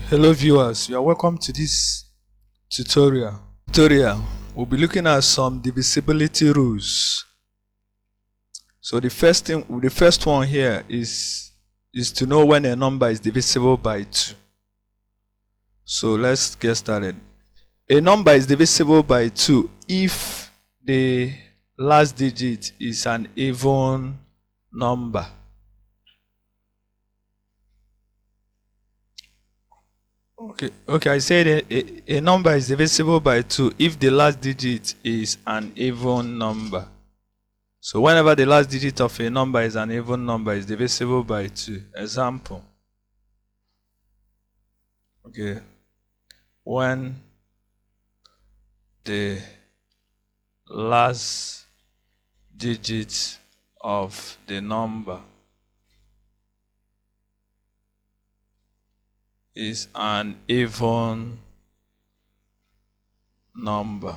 Hello viewers, you are welcome to this tutorial. We'll be looking at some divisibility rules. So the first one here is to know when a number is divisible by 2. So let's get started. A number is divisible by 2 if the last digit is an even number. Okay, I said a number is divisible by 2 if the last digit is an even number. So whenever the last digit of a number is an even number, it's divisible by 2. Example. Okay. When the last digit of the number is an even number.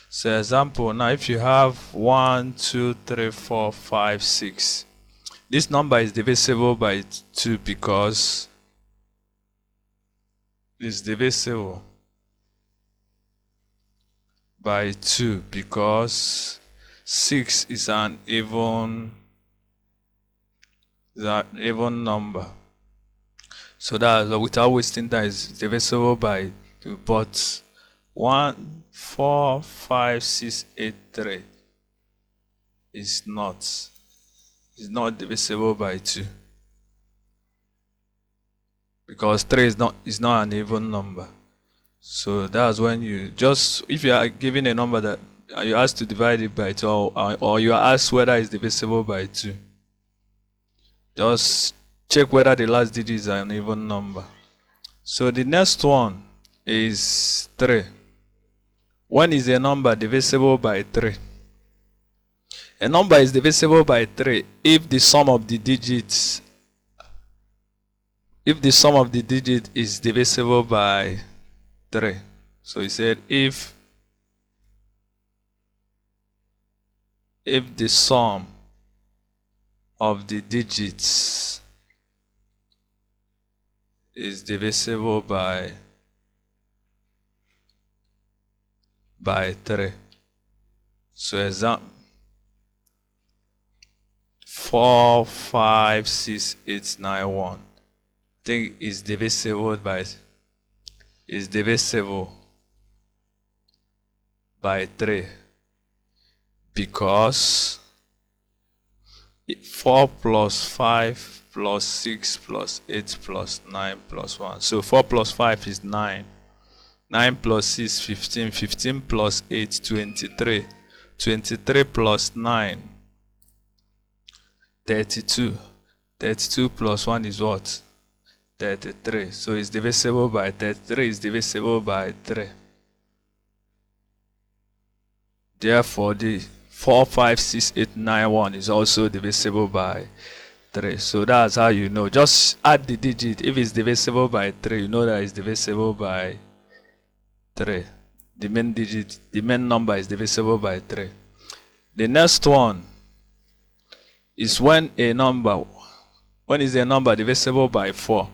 So example, now if you have 1, 2, 3, 4, 5, 6, this number is divisible by 2 because it's divisible by 2 because 6 is an even number. So that without wasting time is divisible by 2, but 1, 4, 5, 6, 8, 3 is not divisible by 2 because 3 is not an even number. So that's when if you are given a number that you asked to divide it by 2, or you are asked whether it's divisible by 2, just check whether the last digit is an even number. So the next one is 3. When is a number divisible by 3? A number is divisible by 3 if the sum of the digits is divisible by 3. So he said if the sum of the digits is divisible by 3. So example 4, 5, 6, 8, 9, 1. I think is divisible by 3 because 4 plus 5 plus 6 plus 8 plus 9 plus 1. So 4 plus 5 is 9. 9 plus 6, 15. 15 plus 8, 23. 23 plus 9, 32. 32 plus 1 is what? 33. So it's divisible by 33 is divisible by 3. Therefore, the 4, 5, 6, 8, 9, 1 is also divisible by 3. So that's how you know. Just add the digit. If it's divisible by 3, you know that it's divisible by 3. The main number is divisible by 3. The next one is when is a number divisible by 4?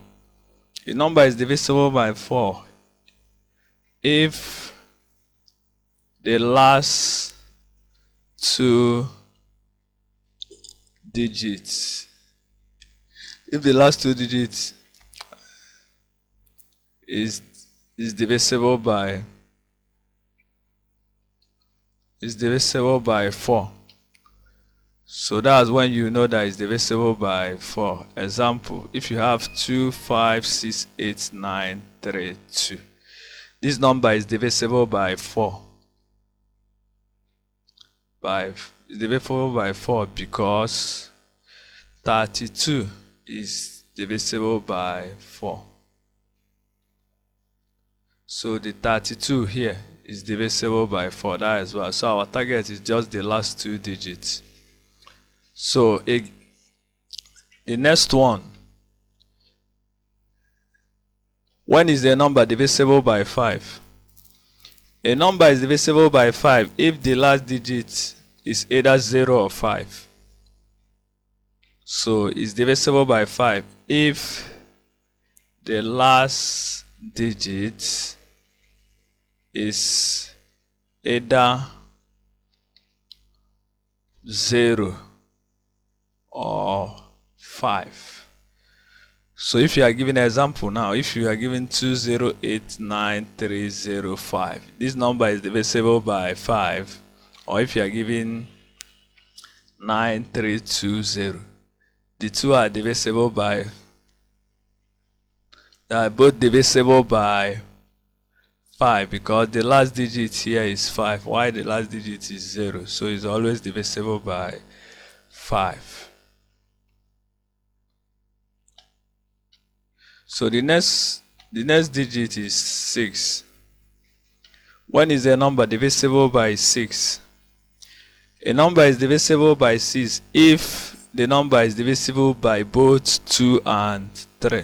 A number is divisible by 4 if the last 2 digits is divisible by 4. So that's when you know that it's divisible by 4. Example, if you have 2, 5, 6, 8, 9, 3, 2. This number is divisible by 4. It's divisible by 4 because 32 is divisible by 4. So the 32 here is divisible by 4 that as well. So our target is just the last 2 digits. So the next one, when is a number divisible by 5? A number is divisible by 5 if the last digit is either 0 or 5. So it's divisible by 5 if the last digit is either 0 or 5. So if you are giving an example now, if you are given 2089305, this number is divisible by 5. Or if you are given 9320, the two are divisible by, they are both divisible by 5 because the last digit here is 5, while the last digit is 0. So it's always divisible by 5. So the next digit is 6. When is a number divisible by 6? A number is divisible by 6 if the number is divisible by both 2 and 3.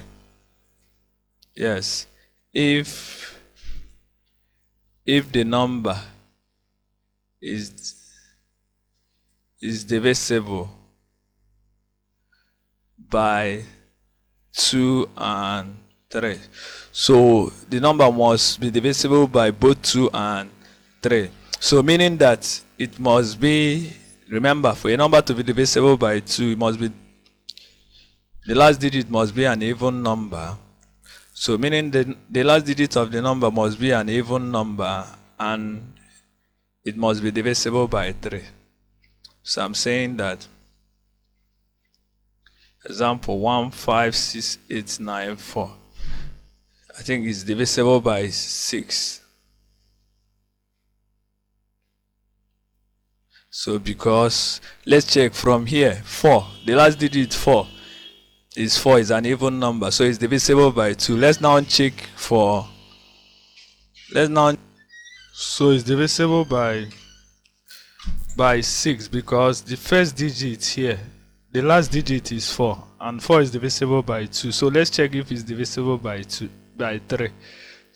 Yes. If the number is divisible by 2 and 3. So the number must be divisible by both 2 and 3. So meaning that it must be, remember, for a number to be divisible by 2, it must be, the last digit must be an even number. So meaning the last digit of the number must be an even number and it must be divisible by 3. So I'm saying that, example 156894, I think it's divisible by 6. So because, let's check from here, 4, the last digit 4 is 4, is an even number, so it's divisible by 2. Let's now check for, so it's divisible by 6 because the first digit here, the last digit is 4 and 4 is divisible by 2. So let's check if it's divisible by 3.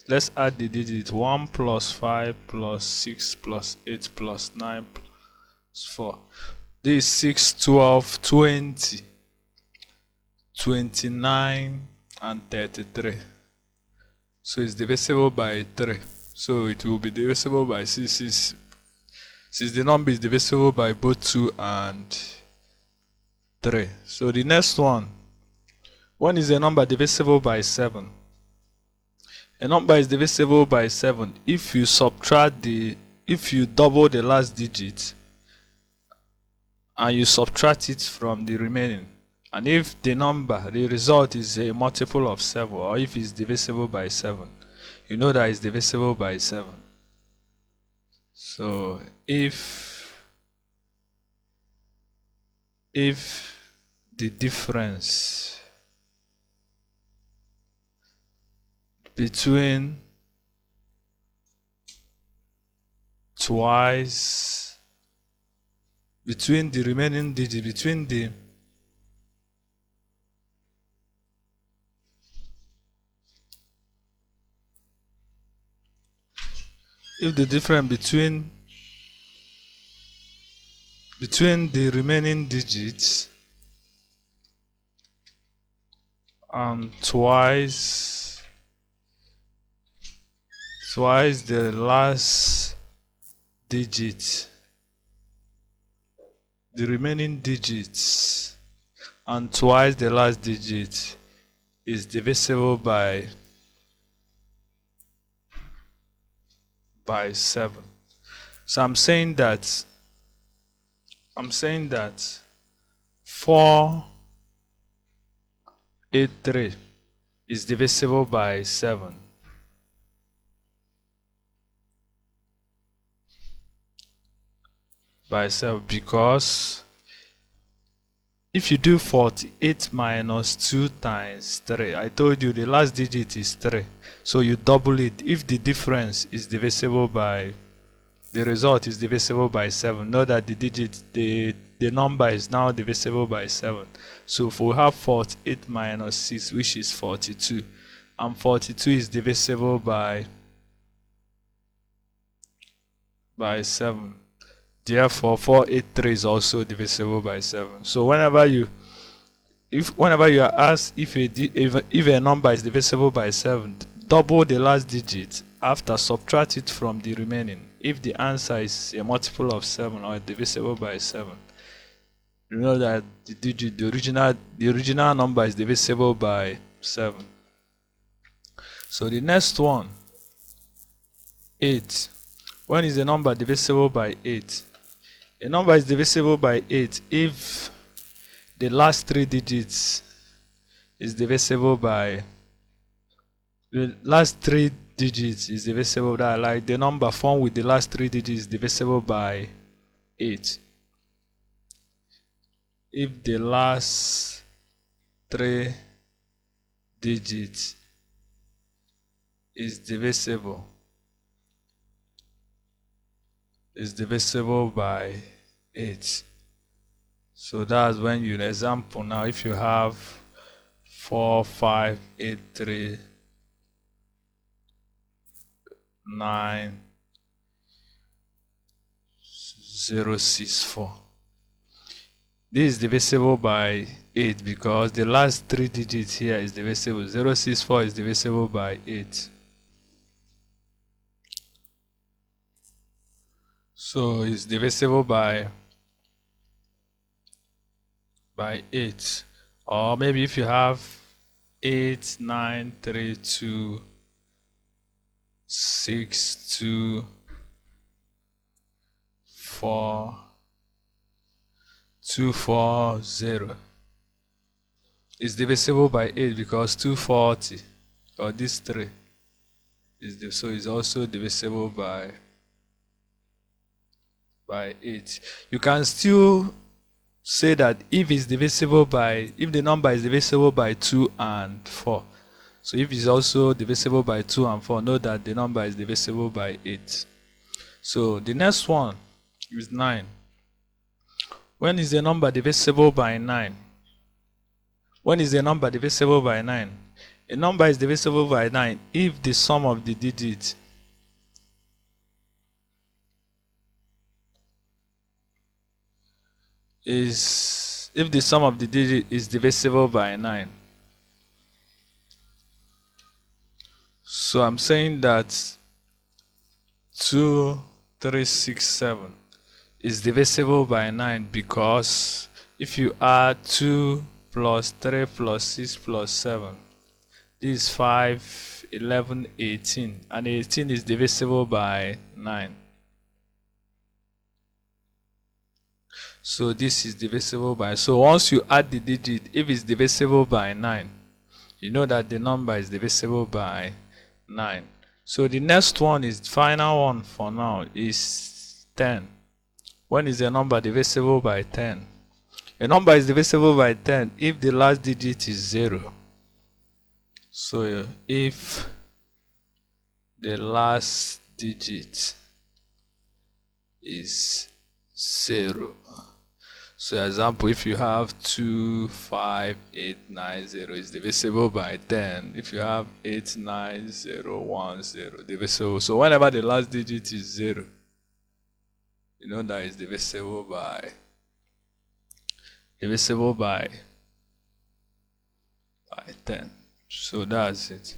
Let's add the digit 1 plus 5 plus 6 plus 8 plus 9 plus 4. This is 6, 12, 20, 29 and 33. So it's divisible by 3. So it will be divisible by 6 since the number is divisible by both 2 and 3. So the next one is a number divisible by 7. A number is divisible by 7 if you double the last digit and you subtract it from the remaining, and if the result is a multiple of 7, or if it's divisible by 7, you know that it's divisible by 7. So if the difference between the remaining digit, if the difference between the remaining digits and twice the last digit, the remaining digits and twice the last digit is divisible by 7. So I'm saying that 483 is divisible by 7. Because if you do 48 minus 2 times 3, I told you the last digit is 3, so you double it. If the difference is divisible by, the result is divisible by 7, know that the number is now divisible by 7. So if we have 48 minus 6, which is 42, and 42 is divisible by 7. Therefore, 483 is also divisible by 7. So whenever you if whenever you are asked if a number is divisible by 7, double the last digit after subtract it from the remaining. If the answer is a multiple of 7 or divisible by 7, you know that the original number is divisible by 7. So the next one, 8. When is a number divisible by 8? A number is divisible by 8 if the last 3 digits is divisible by the last 3 digits is divisible, that like the number formed with the last 3 digits is divisible by 8. If the last 3 digits is divisible by 8. So that's when you, example now, if you have 4, 5, 8, 3, 9, 0, 6, 4. This is divisible by 8 because the last 3 digits here is divisible. 0, 6, 4 is divisible by 8. So it's divisible by 8. Or maybe if you have 8, 9, 3, 2, 6, 2, 4, 2, 4, 0. It's divisible by 8 because 240, or this 3, so it's also divisible by 8. You can still say that if the number is divisible by 2 and 4. So if it's also divisible by 2 and 4, know that the number is divisible by 8. So the next one is 9. When is the number divisible by 9? When is the number divisible by 9? A number is divisible by 9 if the sum of the digits is divisible by 9. So I'm saying that 2, 3, 6, 7 is divisible by 9 because if you add 2 plus 3 plus 6 plus 7, this is 5, 11, 18, and 18 is divisible by 9. So this is divisible by, so once you add the digit, if it's divisible by 9, you know that the number is divisible by 9. So the next one is final one for now is 10. When is a number divisible by 10? A number is divisible by 10 if the last digit is 0. So if the last digit is 0. So example, if you have 2, 5, 8, 9, 0 is divisible by 10. If you have 8, 9, 0, 1, 0, divisible. So whenever the last digit is 0, you know that is divisible by 10. So that's it.